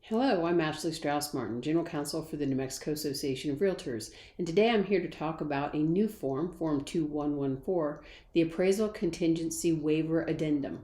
Hello, I'm Ashley Strauss-Martin, General Counsel for the New Mexico Association of Realtors, and today I'm here to talk about a new form, Form 2114, the Appraisal Contingency Waiver Addendum.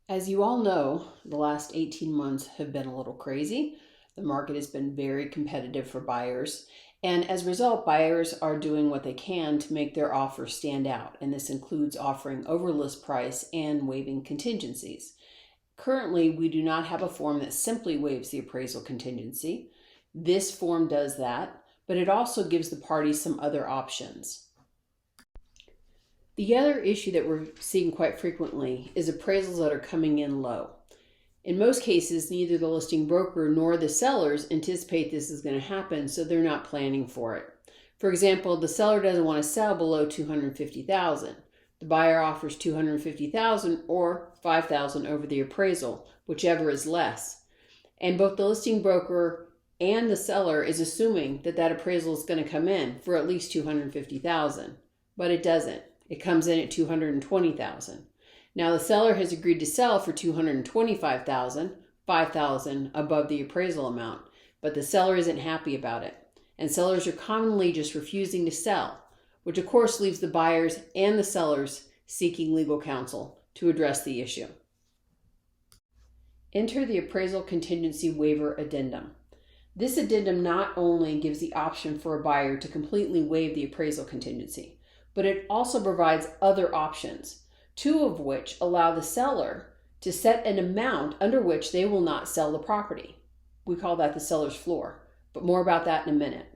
As you all know, the last 18 months have been a little crazy. The market has been very competitive for buyers, and as a result, buyers are doing what they can to make their offer stand out, and this includes offering over list price and waiving contingencies. Currently, we do not have a form that simply waives the appraisal contingency. This form does that, but it also gives the parties some other options. The other issue that we're seeing quite frequently is appraisals that are coming in low. In most cases, neither the listing broker nor the sellers anticipate this is going to happen, so they're not planning for it. For example, the seller doesn't want to sell below $250,000. The buyer offers $250,000 or $5,000 over the appraisal, whichever is less. And both the listing broker and the seller is assuming that that appraisal is going to come in for at least $250,000, but it doesn't. It comes in at $220,000. Now the seller has agreed to sell for $225,000, $5,000 above the appraisal amount, but the seller isn't happy about it. And sellers are commonly just refusing to sell, which of course leaves the buyers and the sellers seeking legal counsel to address the issue. Enter the Appraisal Contingency Waiver Addendum. This addendum not only gives the option for a buyer to completely waive the appraisal contingency, but it also provides other options, two of which allow the seller to set an amount under which they will not sell the property. We call that the seller's floor, but more about that in a minute.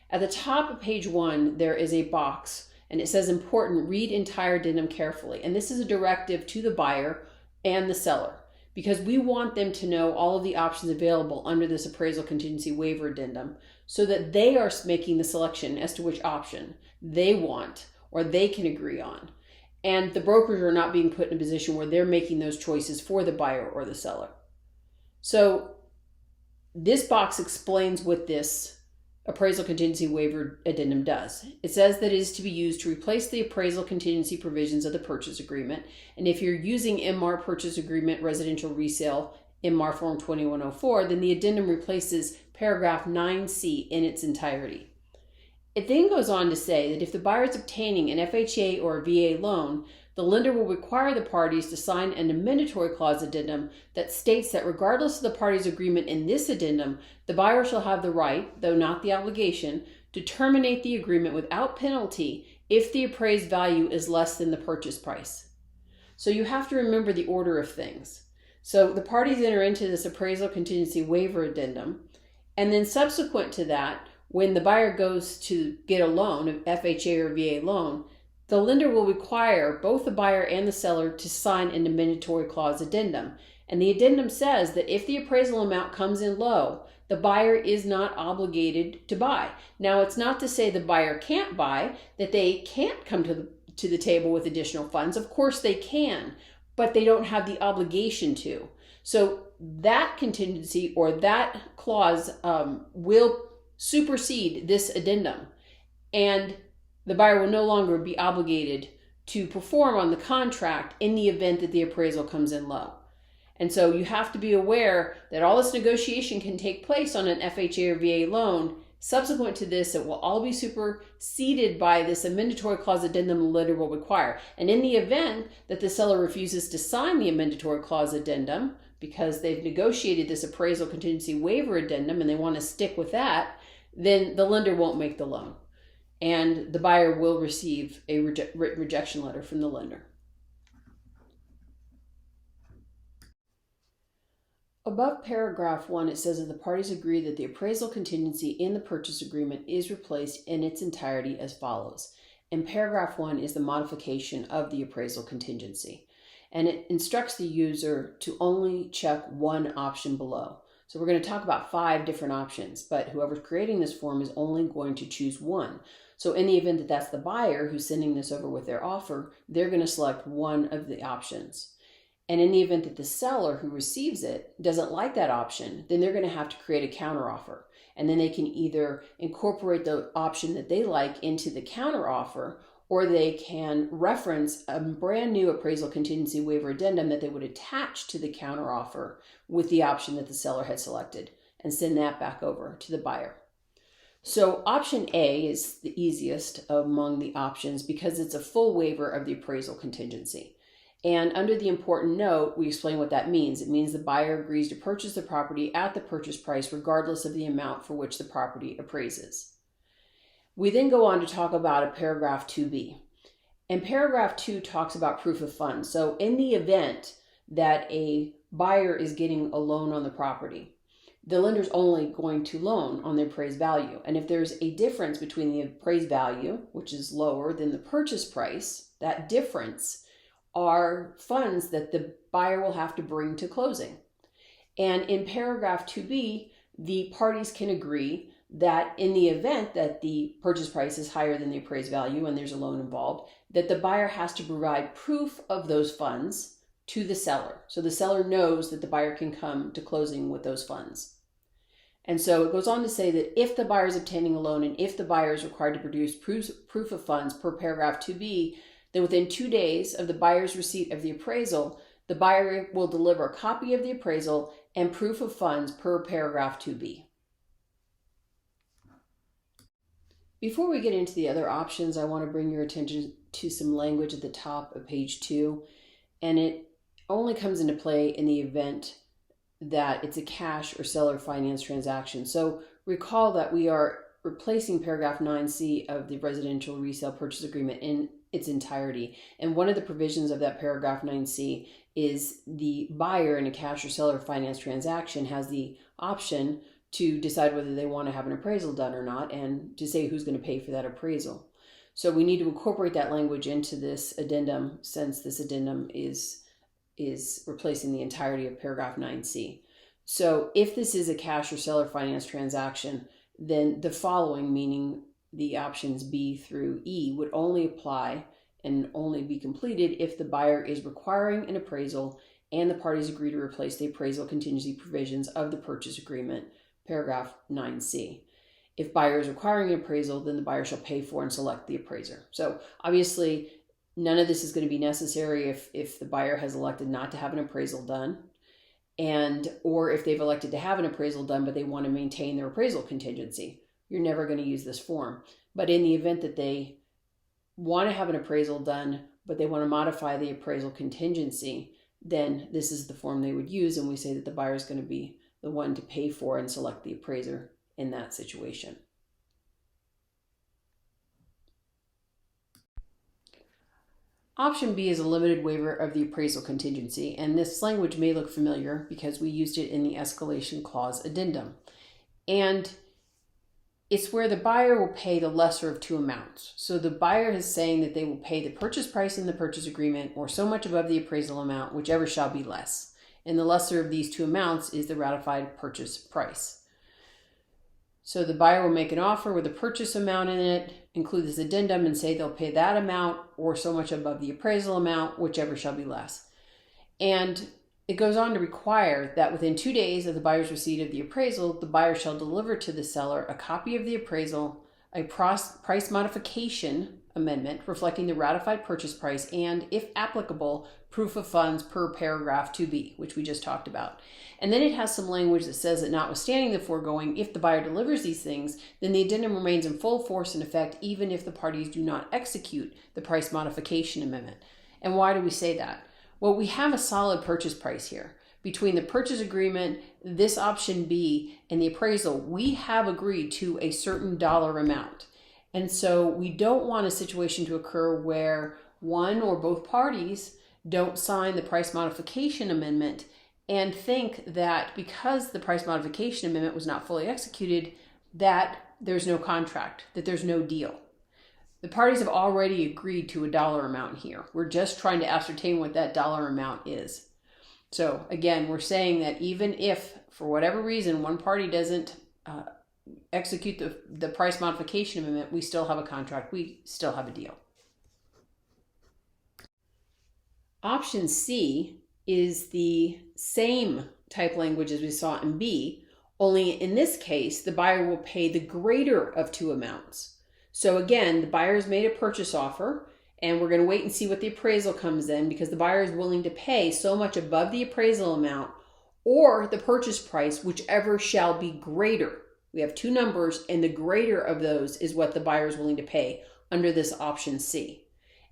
At the top of page 1, there is a box, and it says important, read entire addendum carefully. And this is a directive to the buyer and the seller, because we want them to know all of the options available under this appraisal contingency waiver addendum so that they are making the selection as to which option they want or they can agree on. And the brokers are not being put in a position where they're making those choices for the buyer or the seller. So this box explains what this appraisal contingency waiver addendum does. It says that it is to be used to replace the appraisal contingency provisions of the purchase agreement. And if you're using NMAR purchase agreement residential resale NMAR form 2104, then the addendum replaces paragraph 9C in its entirety. It then goes on to say that if the buyer is obtaining an FHA or a VA loan, the lender will require the parties to sign an amendatory clause addendum that states that regardless of the parties' agreement in this addendum, the buyer shall have the right, though not the obligation, to terminate the agreement without penalty if the appraised value is less than the purchase price. So you have to remember the order of things. So the parties enter into this appraisal contingency waiver addendum, and then subsequent to that, when the buyer goes to get a loan, an FHA or VA loan, the lender will require both the buyer and the seller to sign an amendatory clause addendum. And the addendum says that if the appraisal amount comes in low, the buyer is not obligated to buy. Now, it's not to say the buyer can't buy, that they can't come to the table with additional funds. Of course they can, but they don't have the obligation to. So that contingency or that clause will supersede this addendum, and the buyer will no longer be obligated to perform on the contract in the event that the appraisal comes in low. And so you have to be aware that all this negotiation can take place on an FHA or VA loan. Subsequent to this, it will all be superseded by this amendatory clause addendum the lender will require. And in the event that the seller refuses to sign the amendatory clause addendum because they've negotiated this appraisal contingency waiver addendum and they want to stick with that, then the lender won't make the loan. And the buyer will receive a rejection letter from the lender. Above paragraph 1, it says that the parties agree that the appraisal contingency in the purchase agreement is replaced in its entirety as follows. And paragraph 1 is the modification of the appraisal contingency. And it instructs the user to only check one option below. So we're going to talk about 5 different options, but whoever's creating this form is only going to choose one. So in the event that that's the buyer who's sending this over with their offer, they're going to select one of the options. And in the event that the seller who receives it doesn't like that option, then they're going to have to create a counteroffer. And then they can either incorporate the option that they like into the counteroffer, or they can reference a brand new appraisal contingency waiver addendum that they would attach to the counteroffer with the option that the seller had selected and send that back over to the buyer. So option A is the easiest among the options because it's a full waiver of the appraisal contingency. And under the important note, we explain what that means. It means the buyer agrees to purchase the property at the purchase price regardless of the amount for which the property appraises. We then go on to talk about a paragraph 2B. And paragraph 2 talks about proof of funds. So in the event that a buyer is getting a loan on the property, the lender's only going to loan on the appraised value. And if there's a difference between the appraised value, which is lower than the purchase price, that difference are funds that the buyer will have to bring to closing. And in paragraph 2B, the parties can agree that in the event that the purchase price is higher than the appraised value and there's a loan involved, that the buyer has to provide proof of those funds to the seller. So the seller knows that the buyer can come to closing with those funds. And so it goes on to say that if the buyer is obtaining a loan and if the buyer is required to produce proof of funds per paragraph 2B, then within 2 days of the buyer's receipt of the appraisal, the buyer will deliver a copy of the appraisal and proof of funds per paragraph 2B. Before we get into the other options, I want to bring your attention to some language at the top of page 2, and it only comes into play in the event that it's a cash or seller finance transaction. So recall that we are replacing paragraph 9C of the residential resale purchase agreement in its entirety. And one of the provisions of that paragraph 9C is the buyer in a cash or seller finance transaction has the option to decide whether they want to have an appraisal done or not, and to say who's going to pay for that appraisal. So we need to incorporate that language into this addendum, since this addendum is replacing the entirety of paragraph 9C. So if this is a cash or seller finance transaction, then the following, meaning the options B through E, would only apply and only be completed if the buyer is requiring an appraisal and the parties agree to replace the appraisal contingency provisions of the purchase agreement, paragraph 9C. If buyer is requiring an appraisal, then the buyer shall pay for and select the appraiser. So obviously, none of this is going to be necessary if the buyer has elected not to have an appraisal done, or if they've elected to have an appraisal done, but they want to maintain their appraisal contingency. You're never going to use this form. But in the event that they want to have an appraisal done, but they want to modify the appraisal contingency, then this is the form they would use, and we say that the buyer is going to be the one to pay for and select the appraiser in that situation. Option B is a limited waiver of the appraisal contingency, and this language may look familiar because we used it in the escalation clause addendum. And it's where the buyer will pay the lesser of two amounts. So the buyer is saying that they will pay the purchase price in the purchase agreement or so much above the appraisal amount, whichever shall be less. And the lesser of these two amounts is the ratified purchase price. So the buyer will make an offer with a purchase amount in it, include this addendum, and say they'll pay that amount or so much above the appraisal amount, whichever shall be less. And it goes on to require that within 2 days of the buyer's receipt of the appraisal, the buyer shall deliver to the seller a copy of the appraisal, a price modification amendment reflecting the ratified purchase price, and, if applicable, proof of funds per paragraph 2B, which we just talked about. And then it has some language that says that notwithstanding the foregoing, if the buyer delivers these things, then the addendum remains in full force and effect even if the parties do not execute the price modification amendment. And why do we say that? Well, we have a solid purchase price here. Between the purchase agreement, this option B, and the appraisal, we have agreed to a certain dollar amount. And so we don't want a situation to occur where one or both parties don't sign the price modification amendment and think that because the price modification amendment was not fully executed, that there's no contract, that there's no deal. The parties have already agreed to a dollar amount here. We're just trying to ascertain what that dollar amount is. So again, we're saying that even if, for whatever reason, one party doesn't execute the price modification amendment, we still have a contract, we still have a deal. Option C is the same type language as we saw in B, Only in this case, the buyer will pay the greater of two amounts. So again, the buyer has made a purchase offer, and we're going to wait and see what the appraisal comes in, because the buyer is willing to pay so much above the appraisal amount or the purchase price, whichever shall be greater. We have two numbers, and the greater of those is what the buyer is willing to pay under this option C.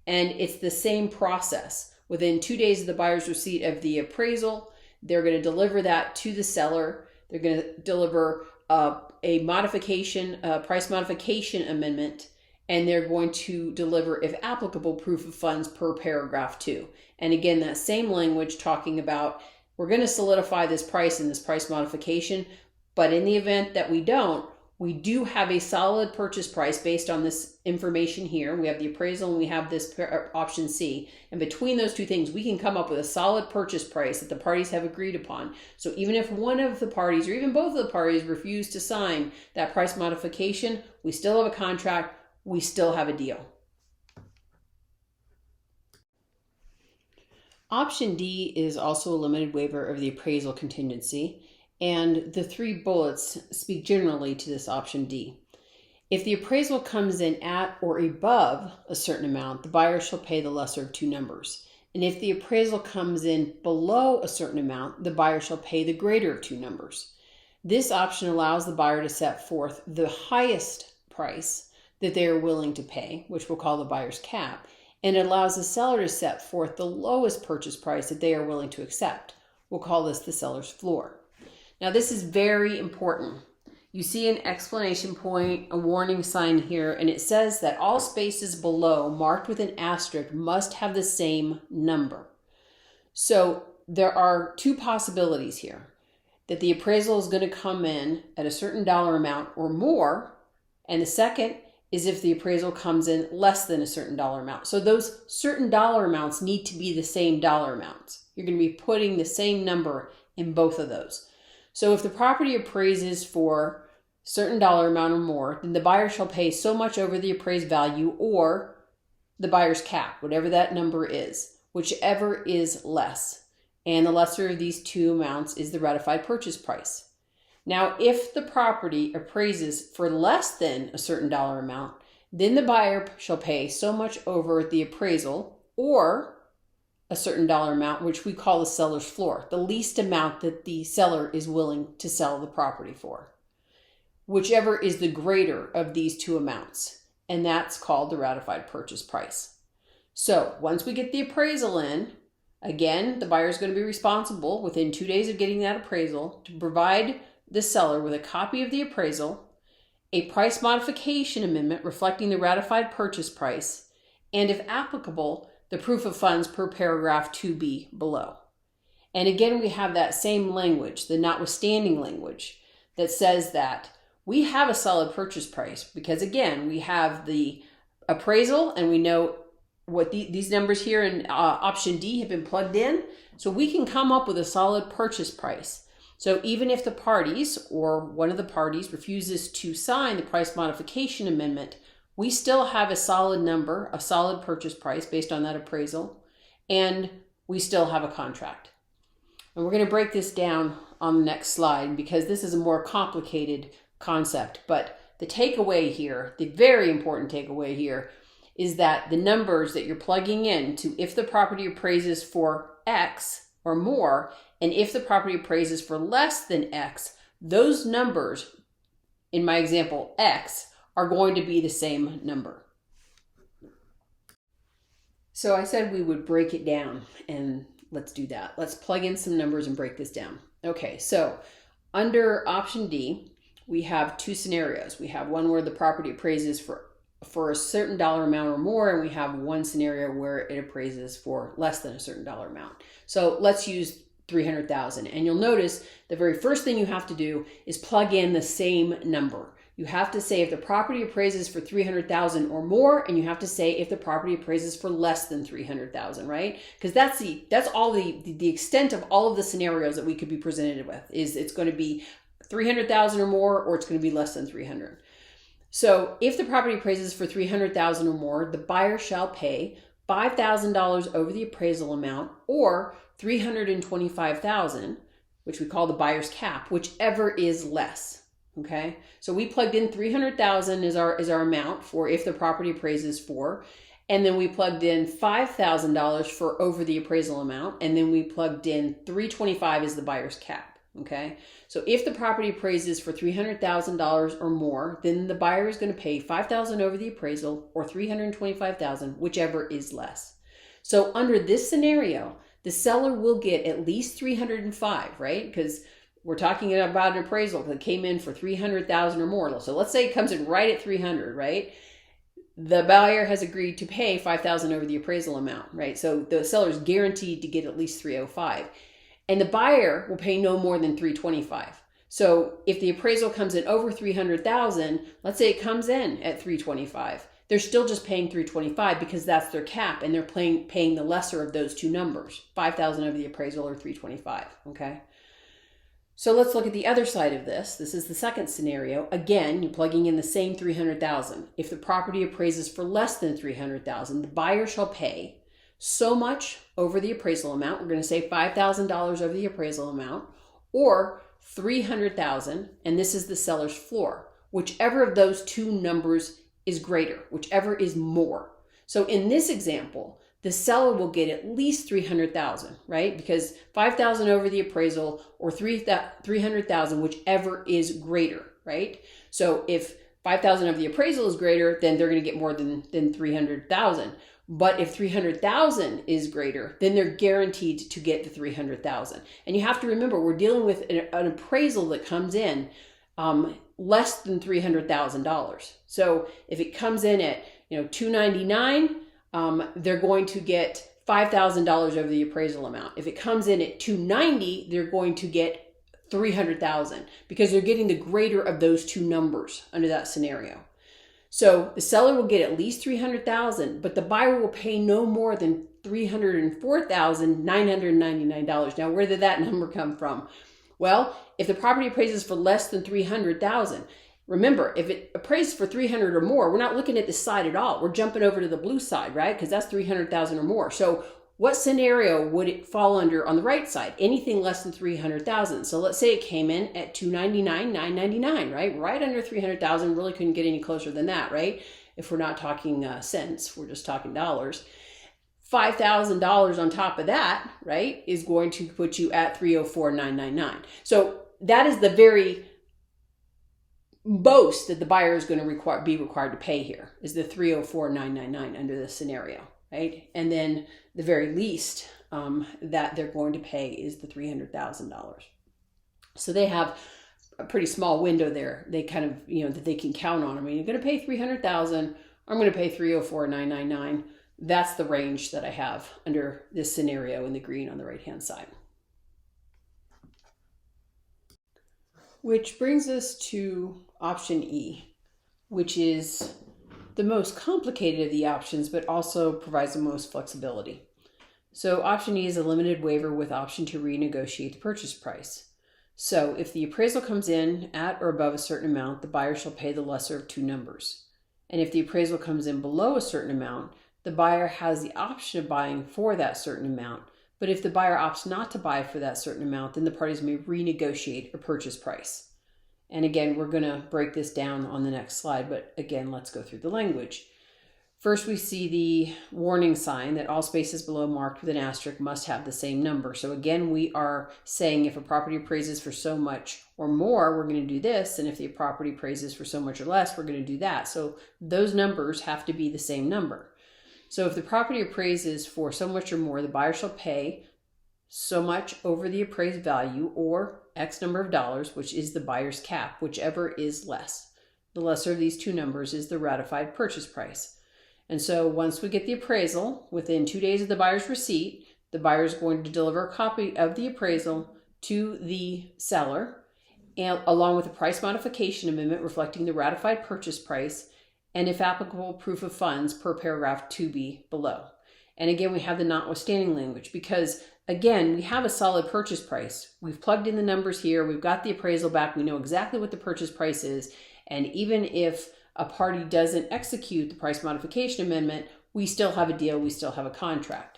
And it's the same process. Within 2 days of the buyer's receipt of the appraisal, they're going to deliver that to the seller. They're going to deliver a modification, price modification amendment, and they're going to deliver, if applicable, proof of funds per paragraph 2. And again, that same language talking about, we're going to solidify this price in this price modification, but in the event that we don't, we do have a solid purchase price based on this information here. We have the appraisal and we have this option C. And between those two things, we can come up with a solid purchase price that the parties have agreed upon. So even if one of the parties or even both of the parties refuse to sign that price modification, we still have a contract, we still have a deal. Option D is also a limited waiver of the appraisal contingency. And the 3 bullets speak generally to this option D. If the appraisal comes in at or above a certain amount, the buyer shall pay the lesser of 2 numbers. And if the appraisal comes in below a certain amount, the buyer shall pay the greater of 2 numbers. This option allows the buyer to set forth the highest price that they are willing to pay, which we'll call the buyer's cap, and it allows the seller to set forth the lowest purchase price that they are willing to accept. We'll call this the seller's floor. Now, this is very important. You see an exclamation point, a warning sign here, and it says that all spaces below marked with an asterisk must have the same number. So there are 2 possibilities here, that the appraisal is going to come in at a certain dollar amount or more, and the second is if the appraisal comes in less than a certain dollar amount. So those certain dollar amounts need to be the same dollar amounts. You're going to be putting the same number in both of those. So if the property appraises for a certain dollar amount or more, then the buyer shall pay so much over the appraised value or the buyer's cap, whatever that number is, whichever is less. And the lesser of these 2 amounts is the ratified purchase price. Now, if the property appraises for less than a certain dollar amount, then the buyer shall pay so much over the appraisal or a certain dollar amount, which we call the seller's floor, the least amount that the seller is willing to sell the property for, whichever is the greater of these 2 amounts, and that's called the ratified purchase price. So once we get the appraisal in, again, the buyer is going to be responsible within 2 days of getting that appraisal to provide the seller with a copy of the appraisal, a price modification amendment reflecting the ratified purchase price, and if applicable, the proof of funds per paragraph 2B below. And again, we have that same language, the notwithstanding language, that says that we have a solid purchase price because, again, we have the appraisal and we know what these numbers here in option D have been plugged in. So we can come up with a solid purchase price. So even if the parties or one of the parties refuses to sign the price modification amendment, we still have a solid number, a solid purchase price based on that appraisal, and we still have a contract. And we're going to break this down on the next slide because this is a more complicated concept. But the takeaway here, the very important takeaway here, is that the numbers that you're plugging in to if the property appraises for X or more, and if the property appraises for less than X, those numbers, in my example, X, are going to be the same number. So I said we would break it down, and let's do that. Let's plug in some numbers and break this down. Okay, so under option D, we have 2 scenarios. We have one where the property appraises for a certain dollar amount or more, and we have one scenario where it appraises for less than a certain dollar amount. So let's use $300,000. And you'll notice the very first thing you have to do is plug in the same number. You have to say if the property appraises for $300,000 or more, and you have to say if the property appraises for less than $300,000, right? Because that's all the extent of all of the scenarios that we could be presented with. Is it's going to be $300,000 or more, or it's going to be less than $300,000. So if the property appraises for $300,000 or more, the buyer shall pay $5,000 over the appraisal amount, or $325,000 which we call the buyer's cap, whichever is less. Okay, so we plugged in 300,000 is our amount for if the property appraises for, and then we plugged in $5,000 for over the appraisal amount, and then we plugged in 325 is the buyer's cap. Okay, so if the property appraises for $300,000 or more, then the buyer is going to pay $5,000 over the appraisal or $325,000, whichever is less. So under this scenario, the seller will get at least $305,000, right? Because we're talking about an appraisal that came in for $300,000 or more. So let's say it comes in right at $300,000, right? The buyer has agreed to pay $5,000 over the appraisal amount, right? So the seller is guaranteed to get at least $305,000. And the buyer will pay no more than $325,000. So if the appraisal comes in over $300,000, let's say it comes in at $325,000, they're still just paying $325,000 because that's their cap, and they're paying the lesser of those two numbers, $5,000 over the appraisal or $325,000. Okay. So let's look at the other side of this. This is the second scenario. Again, you're plugging in the same $300,000. If the property appraises for less than $300,000, the buyer shall pay so much over the appraisal amount. We're going to say $5,000 over the appraisal amount, or $300,000, and this is the seller's floor. Whichever of those two numbers is greater, whichever is more. So in this example, the seller will get at least $300,000, right? Because $5,000 over the appraisal or $300,000, whichever is greater, right? So if $5,000 over the appraisal is greater, then they're going to get more than $300,000. But if $300,000 is greater, then they're guaranteed to get the $300,000. And you have to remember, we're dealing with an appraisal that comes in less than $300,000. So if it comes in at $299,000, they're going to get $5,000 over the appraisal amount. If it comes in at $290,000, they're going to get $300,000 because they're getting the greater of those two numbers under that scenario. So the seller will get at least $300,000, but the buyer will pay no more than $304,999. Now, where did that number come from? Well, if the property appraises for less than $300,000, remember, if it appraised for $300,000 or more, we're not looking at this side at all. We're jumping over to the blue side, right? Because that's $300,000 or more. So what scenario would it fall under on the right side? Anything less than $300,000. So let's say it came in at $299,999, right? Right under $300,000. Really couldn't get any closer than that, right? If we're not talking cents, we're just talking dollars. $5,000 on top of that, right, is going to put you at $304,999. So that is the very most that the buyer is going to be required to pay here, is the $304,999 under this scenario, right? And then the very least that they're going to pay is the $300,000. So they have a pretty small window there. They kind of, that they can count on. I mean, you're going to pay $300,000. I'm going to pay $304,999. That's the range that I have under this scenario in the green on the right-hand side. Which brings us to option E, which is the most complicated of the options, but also provides the most flexibility. So option E is a limited waiver with option to renegotiate the purchase price. So if the appraisal comes in at or above a certain amount, the buyer shall pay the lesser of two numbers. And if the appraisal comes in below a certain amount, the buyer has the option of buying for that certain amount. But if the buyer opts not to buy for that certain amount, then the parties may renegotiate a purchase price. And again, we're going to break this down on the next slide, but again, let's go through the language. First, we see the warning sign that all spaces below marked with an asterisk must have the same number. So again, we are saying if a property appraises for so much or more, we're going to do this. And if the property appraises for so much or less, we're going to do that. So those numbers have to be the same number. So if the property appraises for so much or more, the buyer shall pay so much over the appraised value or X number of dollars, which is the buyer's cap, whichever is less. The lesser of these two numbers is the ratified purchase price. And so once we get the appraisal, within 2 days of the buyer's receipt, the buyer is going to deliver a copy of the appraisal to the seller, and along with a price modification amendment reflecting the ratified purchase price, and if applicable, proof of funds per paragraph 2B below. And again, we have the notwithstanding language because, again, we have a solid purchase price. We've plugged in the numbers here. We've got the appraisal back. We know exactly what the purchase price is. And even if a party doesn't execute the price modification amendment, we still have a deal. We still have a contract.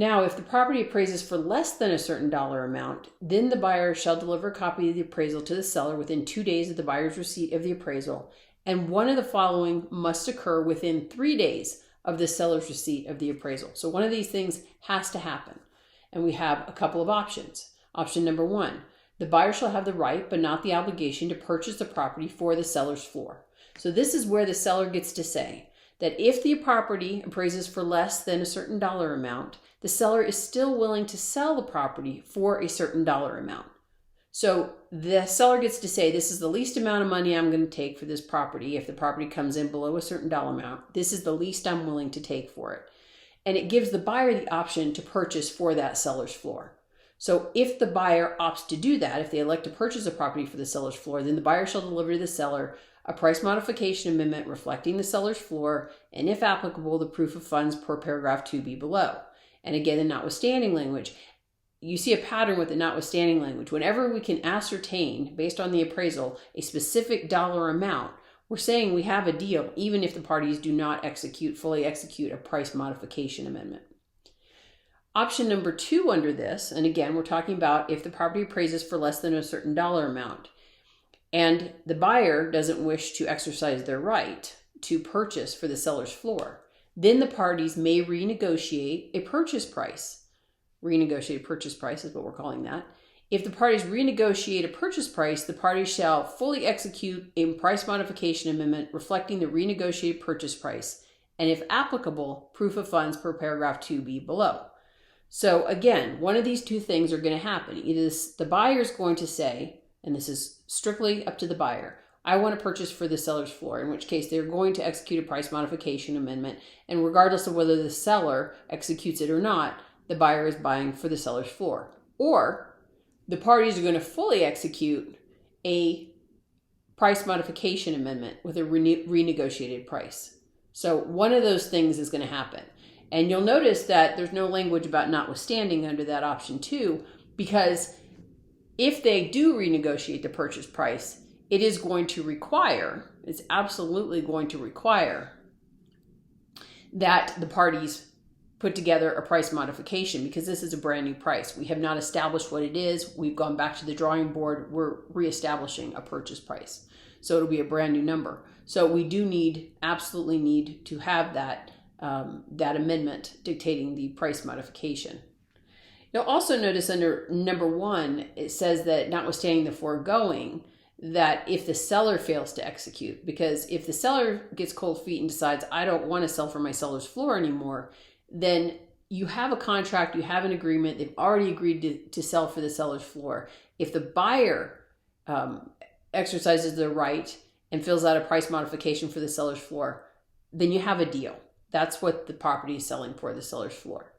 Now, if the property appraises for less than a certain dollar amount, then the buyer shall deliver a copy of the appraisal to the seller within 2 days of the buyer's receipt of the appraisal, and one of the following must occur within 3 days of the seller's receipt of the appraisal. So one of these things has to happen, and we have a couple of options. Option number 1, the buyer shall have the right but not the obligation to purchase the property for the seller's floor. So this is where the seller gets to say that if the property appraises for less than a certain dollar amount, the seller is still willing to sell the property for a certain dollar amount. So the seller gets to say, this is the least amount of money I'm going to take for this property. If the property comes in below a certain dollar amount, this is the least I'm willing to take for it. And it gives the buyer the option to purchase for that seller's floor. So if the buyer opts to do that, if they elect to purchase a property for the seller's floor, then the buyer shall deliver to the seller a price modification amendment reflecting the seller's floor, and if applicable, the proof of funds per paragraph 2b below. And again, the notwithstanding language. You see a pattern with the notwithstanding language. Whenever we can ascertain, based on the appraisal, a specific dollar amount, we're saying we have a deal, even if the parties do not fully execute a price modification amendment. Option number 2 under this, and again, we're talking about if the property appraises for less than a certain dollar amount, and the buyer doesn't wish to exercise their right to purchase for the seller's floor, then the parties may renegotiate a purchase price. Renegotiated purchase price is what we're calling that. If the parties renegotiate a purchase price, the parties shall fully execute a price modification amendment reflecting the renegotiated purchase price, and if applicable, proof of funds per paragraph 2b below. So again, one of these two things are going to happen. Either the buyer is going to say, and this is strictly up to the buyer, I want to purchase for the seller's floor, in which case they're going to execute a price modification amendment, and regardless of whether the seller executes it or not, the buyer is buying for the seller's floor. Or the parties are going to fully execute a price modification amendment with a renegotiated price. So one of those things is going to happen. And you'll notice that there's no language about notwithstanding under that option 2, because if they do renegotiate the purchase price, it is going to require, it's absolutely going to require that the parties put together a price modification, because this is a brand new price. We have not established what it is. We've gone back to the drawing board. We're reestablishing a purchase price. So it'll be a brand new number. So we do absolutely need to have that amendment dictating the price modification. You'll also notice under number 1, it says that notwithstanding the foregoing, that if the seller fails to execute, because if the seller gets cold feet and decides, I don't want to sell for my seller's floor anymore, then you have a contract, you have an agreement, they've already agreed to sell for the seller's floor. If the buyer exercises their right and fills out a price modification for the seller's floor, then you have a deal. That's what the property is selling for, the seller's floor.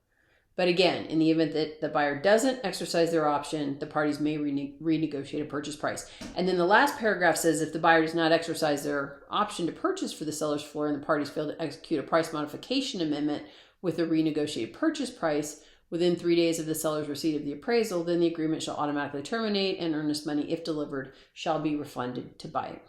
But again, in the event that the buyer doesn't exercise their option, the parties may renegotiate a purchase price. And then the last paragraph says if the buyer does not exercise their option to purchase for the seller's floor and the parties fail to execute a price modification amendment with a renegotiated purchase price within 3 days of the seller's receipt of the appraisal, then the agreement shall automatically terminate and earnest money, if delivered, shall be refunded to buyer.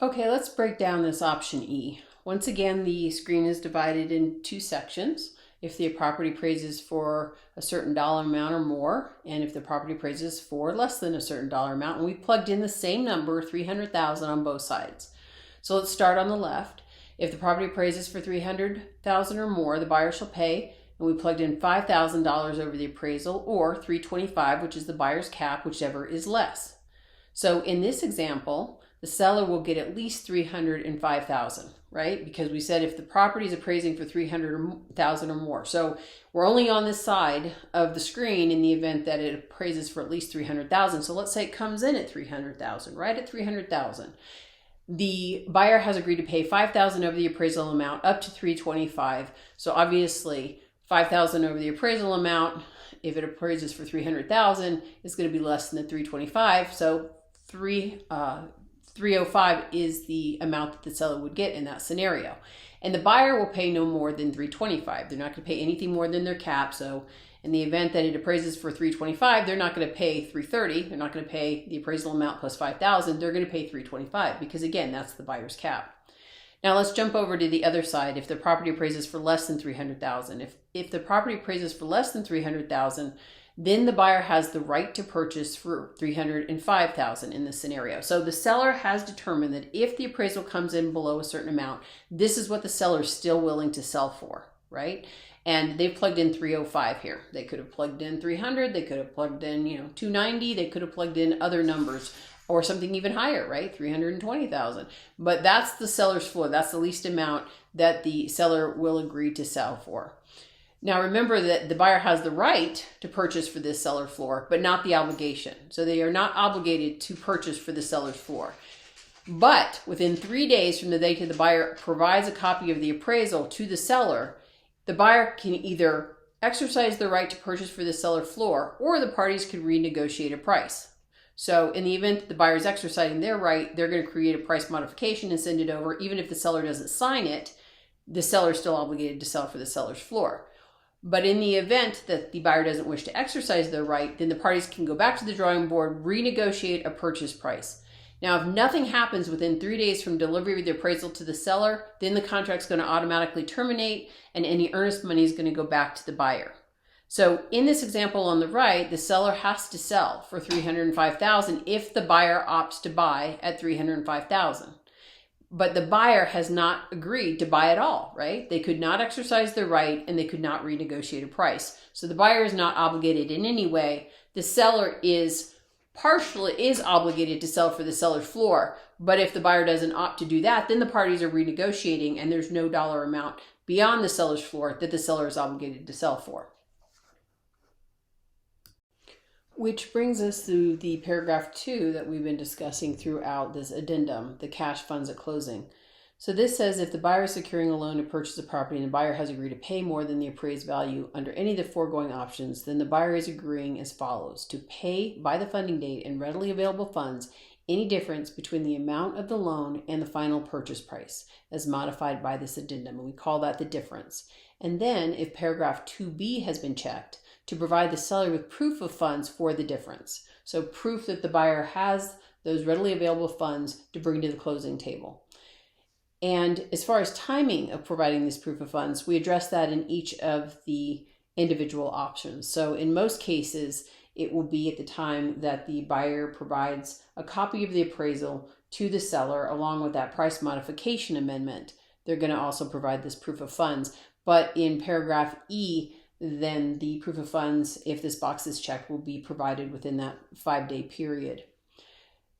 Okay, let's break down this option E. Once again, the screen is divided in 2 sections. If the property appraises for a certain dollar amount or more, and if the property appraises for less than a certain dollar amount, and we plugged in the same number, $300,000 on both sides. So let's start on the left. If the property appraises for $300,000 or more, the buyer shall pay, and we plugged in $5,000 over the appraisal, or $325,000, which is the buyer's cap, whichever is less. So in this example, the seller will get at least $305,000, right? Because we said if the property is appraising for $300,000 or more. So we're only on this side of the screen in the event that it appraises for at least $300,000. So let's say it comes in at $300,000, right at $300,000. The buyer has agreed to pay $5,000 over the appraisal amount up to $325,000. So obviously $5,000 over the appraisal amount, if it appraises for $300,000, it's going to be less than the $325,000. So $305,000 is the amount that the seller would get in that scenario. And the buyer will pay no more than $325,000. They're not going to pay anything more than their cap. So in the event that it appraises for $325,000, they're not going to pay $330,000. They're not going to pay the appraisal amount plus $5,000. They're going to pay $325,000 because, again, that's the buyer's cap. Now let's jump over to the other side. If the property appraises for less than $300,000, if the property appraises for less than $300,000, then the buyer has the right to purchase for $305,000 in this scenario. So the seller has determined that if the appraisal comes in below a certain amount, this is what the seller is still willing to sell for, right? And they've plugged in 305 here. They could have plugged in 300, they could have plugged in, 290, they could have plugged in other numbers or something even higher, right? 320,000. But that's the seller's floor. That's the least amount that the seller will agree to sell for. Now remember that the buyer has the right to purchase for this seller's floor, but not the obligation. So they are not obligated to purchase for the seller's floor. But within 3 days from the date that the buyer provides a copy of the appraisal to the seller, the buyer can either exercise the right to purchase for the seller floor, or the parties could renegotiate a price. So in the event that the buyer is exercising their right, they're going to create a price modification and send it over. Even if the seller doesn't sign it, the seller is still obligated to sell for the seller's floor. But in the event that the buyer doesn't wish to exercise their right, then the parties can go back to the drawing board, renegotiate a purchase price. Now, if nothing happens within 3 days from delivery of the appraisal to the seller, then the contract's going to automatically terminate and any earnest money is going to go back to the buyer. So in this example on the right, the seller has to sell for $305,000 if the buyer opts to buy at $305,000. But the buyer has not agreed to buy at all, right? They could not exercise their right and they could not renegotiate a price. So the buyer is not obligated in any way. The seller is obligated to sell for the seller's floor. But if the buyer doesn't opt to do that, then the parties are renegotiating and there's no dollar amount beyond the seller's floor that the seller is obligated to sell for. Which brings us to the paragraph 2 that we've been discussing throughout this addendum, the cash funds at closing. So this says if the buyer is securing a loan to purchase a property and the buyer has agreed to pay more than the appraised value under any of the foregoing options, then the buyer is agreeing as follows: to pay by the funding date and readily available funds any difference between the amount of the loan and the final purchase price as modified by this addendum, and we call that the difference. And then if paragraph 2B has been checked, to provide the seller with proof of funds for the difference. So proof that the buyer has those readily available funds to bring to the closing table. And as far as timing of providing this proof of funds, we address that in each of the individual options. So in most cases, it will be at the time that the buyer provides a copy of the appraisal to the seller along with that price modification amendment. They're going to also provide this proof of funds. But in paragraph E, then the proof of funds, if this box is checked, will be provided within that 5-day period.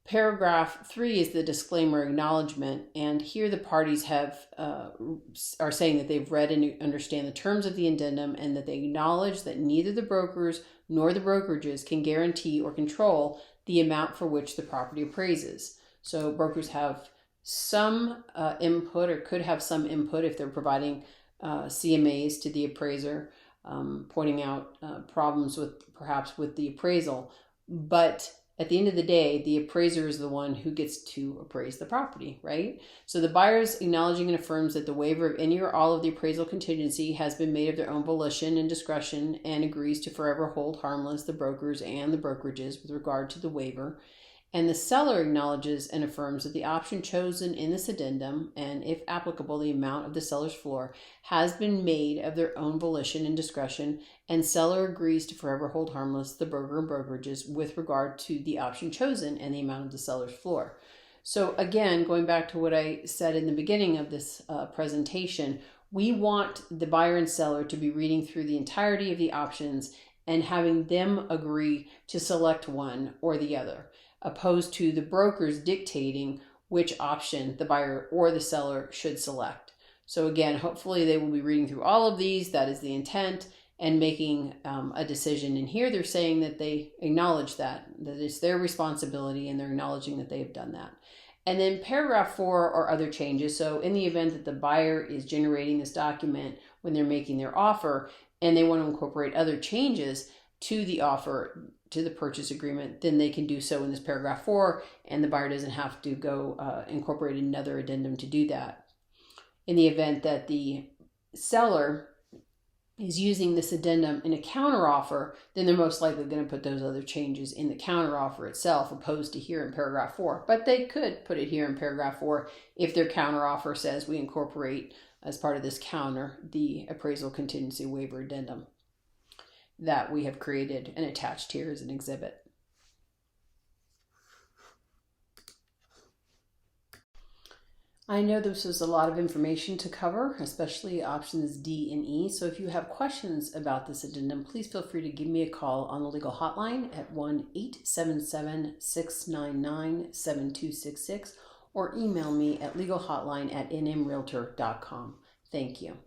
Paragraph 3 is the disclaimer acknowledgement, and here the parties are saying that they've read and understand the terms of the addendum and that they acknowledge that neither the brokers nor the brokerages can guarantee or control the amount for which the property appraises. So brokers have some input or could have some input if they're providing CMAs to the appraiser, pointing out problems perhaps with the appraisal. But at the end of the day, the appraiser is the one who gets to appraise the property, right? So the buyer is acknowledging and affirms that the waiver of any or all of the appraisal contingency has been made of their own volition and discretion and agrees to forever hold harmless the brokers and the brokerages with regard to the waiver. And the seller acknowledges and affirms that the option chosen in this addendum, and if applicable, the amount of the seller's floor, has been made of their own volition and discretion, and seller agrees to forever hold harmless the broker and brokerages with regard to the option chosen and the amount of the seller's floor. So again, going back to what I said in the beginning of this presentation, we want the buyer and seller to be reading through the entirety of the options and having them agree to select one or the other, opposed to the brokers dictating which option the buyer or the seller should select. So again, hopefully they will be reading through all of these, that is the intent, and making a decision. And here they're saying that they acknowledge that it's their responsibility and they're acknowledging that they have done that. And then paragraph 4 are other changes. So in the event that the buyer is generating this document when they're making their offer and they want to incorporate other changes to the offer, to the purchase agreement, then they can do so in this paragraph 4, and the buyer doesn't have to go incorporate another addendum to do that. In the event that the seller is using this addendum in a counteroffer, then they're most likely going to put those other changes in the counteroffer itself, opposed to here in paragraph 4. But they could put it here in paragraph 4 if their counteroffer says we incorporate as part of this counter the appraisal contingency waiver addendum that we have created and attached here as an exhibit. I know this was a lot of information to cover, especially options D and E. So if you have questions about this addendum, please feel free to give me a call on the legal hotline at 1-877-699-7266 or email me at legalhotline@nmrealtor.com. Thank you.